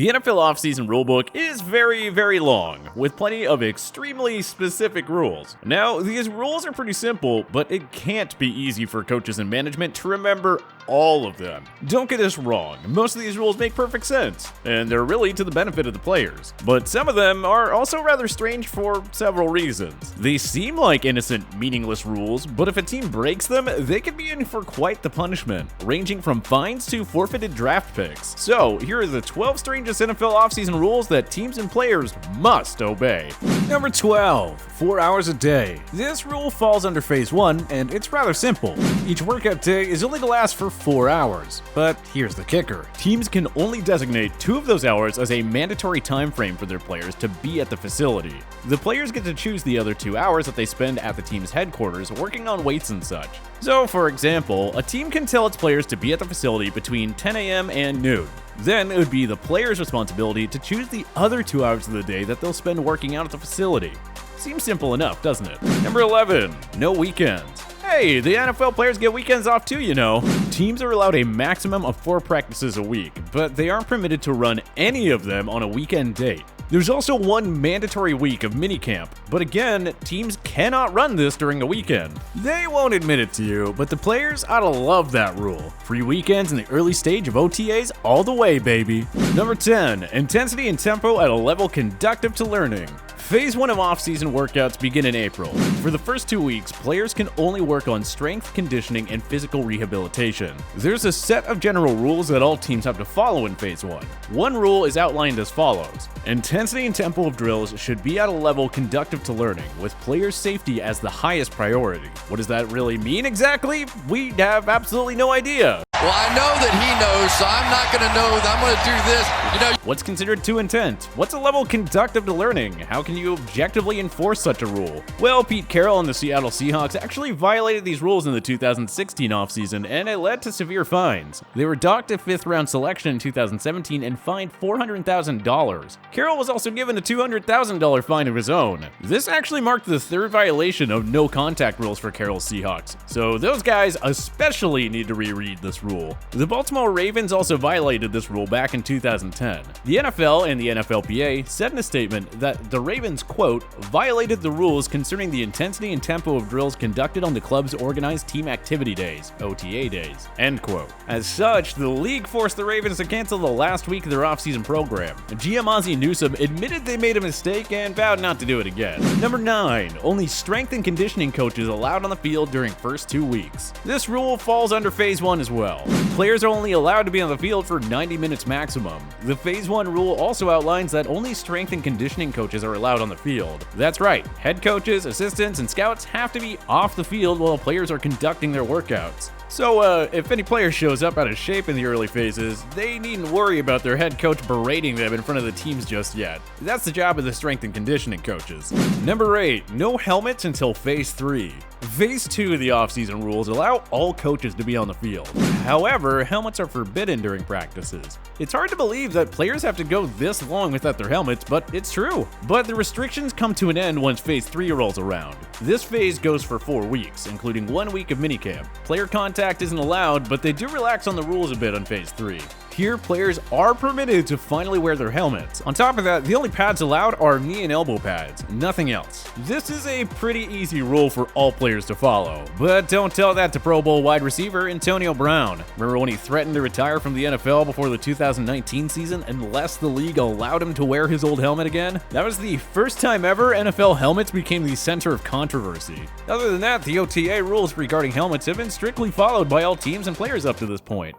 The NFL offseason rulebook is very long, with plenty of extremely specific rules. Now, these rules are pretty simple, but it can't be easy for coaches and management to remember all of them. Don't get us wrong, most of these rules make perfect sense, and they're really to the benefit of the players. But some of them are also rather strange for several reasons. They seem like innocent, meaningless rules, but if a team breaks them, they can be in for quite the punishment, ranging from fines to forfeited draft picks. So, here are the 12 strangest NFL offseason rules that teams and players must obey. Number 12, 4 hours a day. This rule falls under Phase 1, and it's rather simple. Each workout day is only to last for 4 hours. But here's the kicker. Teams can only designate 2 of those hours as a mandatory time frame for their players to be at the facility. The players get to choose the other 2 hours that they spend at the team's headquarters working on weights and such. So, for example, a team can tell its players to be at the facility between 10 a.m. and noon. Then it would be the player's responsibility to choose the other 2 hours of the day that they'll spend working out at the facility. Seems simple enough, doesn't it? Number 11, no weekends. Hey, the NFL players get weekends off too, you know. Teams are allowed a maximum of 4 practices a week, but they aren't permitted to run any of them on a weekend date. There's also 1 mandatory week of minicamp, but again, teams cannot run this during the weekend. They won't admit it to you, but the players ought to love that rule. Free weekends in the early stage of OTAs all the way, baby. Number 10, intensity and tempo at a level conductive to learning. Phase 1 of off-season workouts begin in April. For the first 2 weeks, players can only work on strength, conditioning, and physical rehabilitation. There's a set of general rules that all teams have to follow in Phase 1. One rule is outlined as follows. Intensity and tempo of drills should be at a level conductive to learning, with players' safety as the highest priority. What does that really mean exactly? We have absolutely no idea. Well, I know that he knows, so I'm not going to know that I'm going to do this. What's considered too intense? What's a level conductive to learning? How can you objectively enforce such a rule? Well, Pete Carroll and the Seattle Seahawks actually violated these rules in the 2016 offseason, and it led to severe fines. They were docked a 5th-round selection in 2017 and fined $400,000. Carroll was also given a $200,000 fine of his own. This actually marked the 3rd violation of no-contact rules for Carroll's Seahawks, so those guys especially need to reread this rule. The Baltimore Ravens also violated this rule back in 2010. The NFL and the NFLPA said in a statement that the Ravens, quote, violated the rules concerning the intensity and tempo of drills conducted on the club's organized team activity days, OTA days, end quote. As such, the league forced the Ravens to cancel the last week of their offseason program. GM Ozzie Newsome admitted they made a mistake and vowed not to do it again. Number 9, only strength and conditioning coaches allowed on the field during first 2 weeks. This rule falls under Phase 1 as well. Players are only allowed to be on the field for 90 minutes maximum. The Phase 1 rule also outlines that only strength and conditioning coaches are allowed on the field. That's right, head coaches, assistants, and scouts have to be off the field while players are conducting their workouts. So, if any player shows up out of shape in the early phases, they needn't worry about their head coach berating them in front of the teams just yet. That's the job of the strength and conditioning coaches. Number 8, no helmets until Phase 3. Phase 2 of the offseason rules allow all coaches to be on the field. However, helmets are forbidden during practices. It's hard to believe that players have to go this long without their helmets, but it's true. But the restrictions come to an end once Phase 3 rolls around. This phase goes for 4 weeks, including 1 week of minicamp. Player contact isn't allowed, but they do relax on the rules a bit on Phase 3. Here, players are permitted to finally wear their helmets. On top of that, the only pads allowed are knee and elbow pads, nothing else. This is a pretty easy rule for all players to follow, but don't tell that to Pro Bowl wide receiver Antonio Brown. Remember when he threatened to retire from the NFL before the 2019 season unless the league allowed him to wear his old helmet again? That was the first time ever NFL helmets became the center of controversy. Other than that, the OTA rules regarding helmets have been strictly followed by all teams and players up to this point.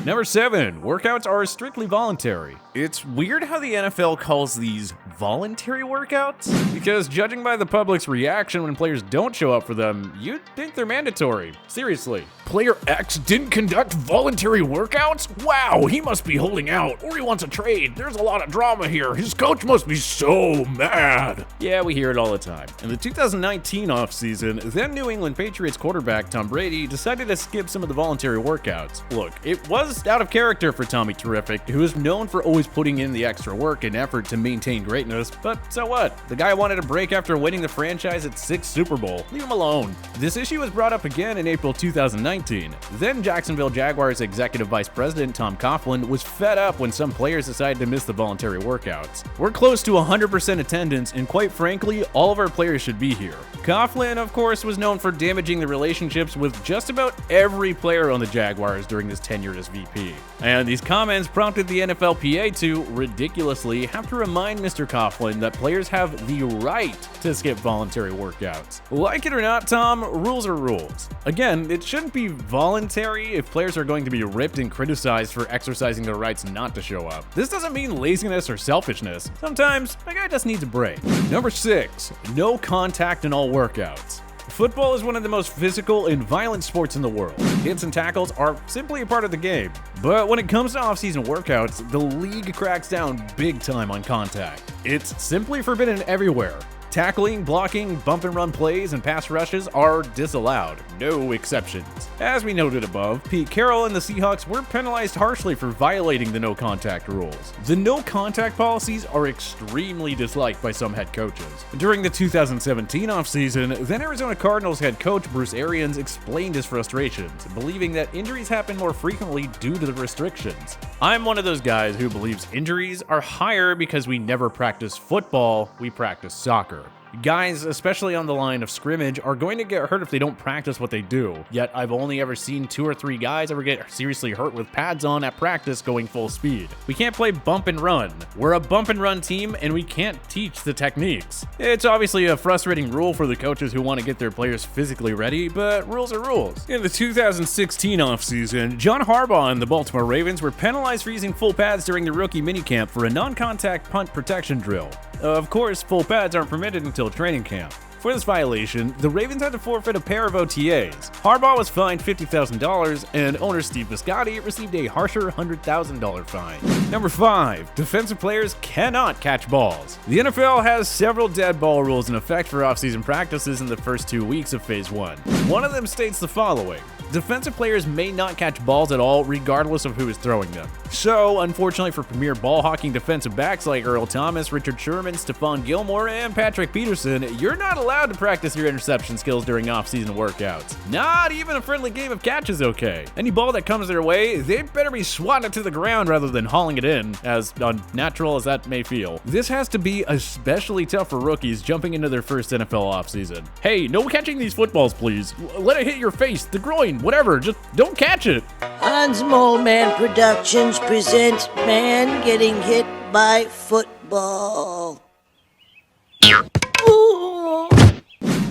Number 7, workouts are strictly voluntary. It's weird how the NFL calls these voluntary workouts, because judging by the public's reaction when players don't show up for them, you'd think they're mandatory. Seriously. Player X didn't conduct voluntary workouts? Wow, he must be holding out, or he wants a trade. There's a lot of drama here. His coach must be so mad. Yeah, we hear it all the time. In the 2019 offseason, then New England Patriots quarterback Tom Brady decided to skip some of the voluntary workouts. Look, it was out of character for Tommy Terrific, who is known for always putting in the extra work and effort to maintain greatness. greatness, but so what? The guy wanted a break after winning the franchise at 6 Super Bowl. Leave him alone. This issue was brought up again in April 2019. Then Jacksonville Jaguars executive vice president Tom Coughlin was fed up when some players decided to miss the voluntary workouts. We're close to 100% attendance, and quite frankly, all of our players should be here. Coughlin, of course, was known for damaging the relationships with just about every player on the Jaguars during his tenure as VP. And these comments prompted the NFLPA to, ridiculously, have to remind Mr. Coughlin that players have the right to skip voluntary workouts. Like it or not, Tom, rules are rules. Again, it shouldn't be voluntary if players are going to be ripped and criticized for exercising their rights not to show up. This doesn't mean laziness or selfishness. Sometimes, a guy just needs a break. Number 6, no contact in all workouts. Football is one of the most physical and violent sports in the world. Hits and tackles are simply a part of the game. But when it comes to off-season workouts, the league cracks down big time on contact. It's simply forbidden everywhere. Tackling, blocking, bump and run plays, and pass rushes are disallowed, no exceptions. As we noted above, Pete Carroll and the Seahawks were penalized harshly for violating the no contact rules. The no contact policies are extremely disliked by some head coaches. During the 2017 offseason, then Arizona Cardinals head coach Bruce Arians explained his frustrations, believing that injuries happen more frequently due to the restrictions. I'm one of those guys who believes injuries are higher because we never practice football, we practice soccer. Guys, especially on the line of scrimmage, are going to get hurt if they don't practice what they do. Yet I've only ever seen 2 or 3 guys ever get seriously hurt with pads on at practice going full speed. We can't play bump and run. We're a bump and run team and we can't teach the techniques. It's obviously a frustrating rule for the coaches who want to get their players physically ready, but rules are rules. In the 2016 offseason, John Harbaugh and the Baltimore Ravens were penalized for using full pads during the rookie minicamp for a non-contact punt protection drill. Of course, full pads aren't permitted until training camp. For this violation, the Ravens had to forfeit a pair of OTAs. Harbaugh was fined $50,000, and owner Steve Biscotti received a harsher $100,000 fine. Number 5, defensive players cannot catch balls. The NFL has several dead ball rules in effect for offseason practices in the first 2 weeks of Phase 1. One of them states the following: defensive players may not catch balls at all regardless of who is throwing them. So, unfortunately for premier ball hawking defensive backs like Earl Thomas, Richard Sherman, Stephon Gilmore, and Patrick Peterson, you're not allowed to practice your interception skills during off-season workouts. Not even a friendly game of catch is okay. Any ball that comes their way, they better be swatting it to the ground rather than hauling it in, as unnatural as that may feel. This has to be especially tough for rookies jumping into their first NFL offseason. Hey, no catching these footballs, please. Let it hit your face, the groin, whatever, just don't catch it. Hans Mole Man Productions presents Man Getting Hit by Football.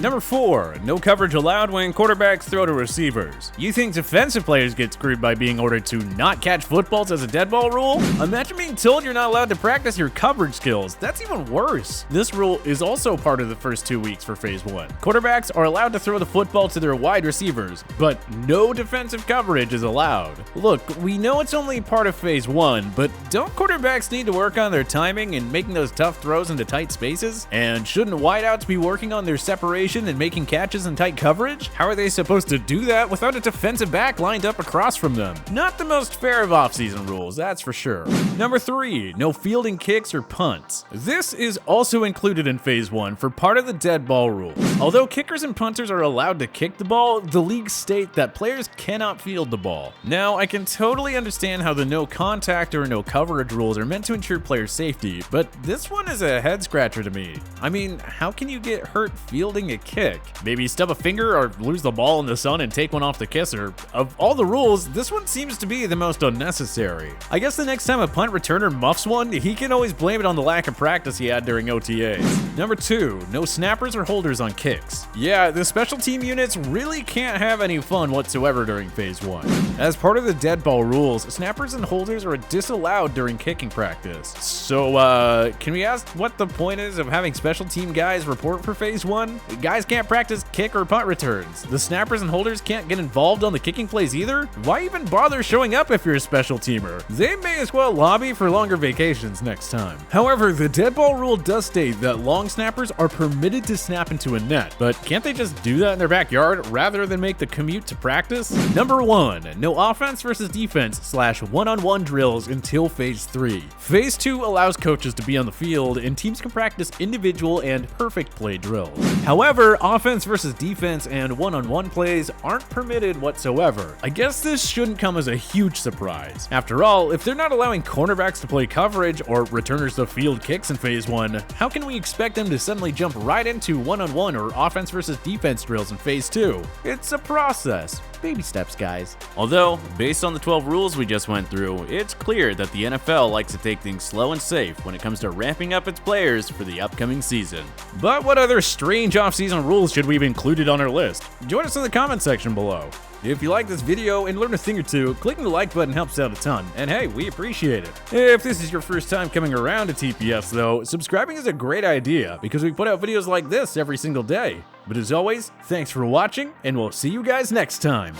Number 4, no coverage allowed when quarterbacks throw to receivers. You think defensive players get screwed by being ordered to not catch footballs as a dead ball rule? Imagine being told you're not allowed to practice your coverage skills. That's even worse. This rule is also part of the first 2 weeks for Phase 1. Quarterbacks are allowed to throw the football to their wide receivers, but no defensive coverage is allowed. Look, we know it's only part of Phase 1, but don't quarterbacks need to work on their timing and making those tough throws into tight spaces? And shouldn't wideouts be working on their separation and making catches in tight coverage? How are they supposed to do that without a defensive back lined up across from them? Not the most fair of offseason rules, that's for sure. Number 3, no fielding kicks or punts. This is also included in Phase 1 for part of the dead ball rule. Although kickers and punters are allowed to kick the ball, the league state that players cannot field the ball. Now, I can totally understand how the no contact or no coverage rules are meant to ensure player safety, but this one is a head scratcher to me. I mean, how can you get hurt fielding a kick? Maybe stub a finger or lose the ball in the sun and take one off the kisser. Of all the rules, this one seems to be the most unnecessary. I guess the next time a punt returner muffs one, he can always blame it on the lack of practice he had during OTAs. Number 2, no snappers or holders on kicks. Yeah, the special team units really can't have any fun whatsoever during Phase 1. As part of the dead ball rules, snappers and holders are disallowed during kicking practice. So, can we ask what the point is of having special team guys report for Phase 1? guys can't practice kick or punt returns. The snappers and holders can't get involved on the kicking plays either. Why even bother showing up if you're a special teamer? They may as well lobby for longer vacations next time. However, the dead ball rule does state that long snappers are permitted to snap into a net, but can't they just do that in their backyard rather than make the commute to practice? Number 1. No offense versus defense / one-on-one drills until Phase 3. Phase 2 allows coaches to be on the field and teams can practice individual and perfect play drills. However, offense versus defense and one-on-one plays aren't permitted whatsoever. I guess this shouldn't come as a huge surprise. After all, if they're not allowing cornerbacks to play coverage or returners to field kicks in Phase 1, how can we expect them to suddenly jump right into one-on-one or offense versus defense drills in Phase 2? It's a process. Baby steps, guys. Although, based on the 12 rules we just went through, it's clear that the NFL likes to take things slow and safe when it comes to ramping up its players for the upcoming season. But what other strange off-season rules should we have included on our list? Join us in the comment section below. If you like this video and learned a thing or two, clicking the like button helps out a ton, and hey, we appreciate it. If this is your first time coming around to TPS though, subscribing is a great idea because we put out videos like this every single day. But as always, thanks for watching, and we'll see you guys next time.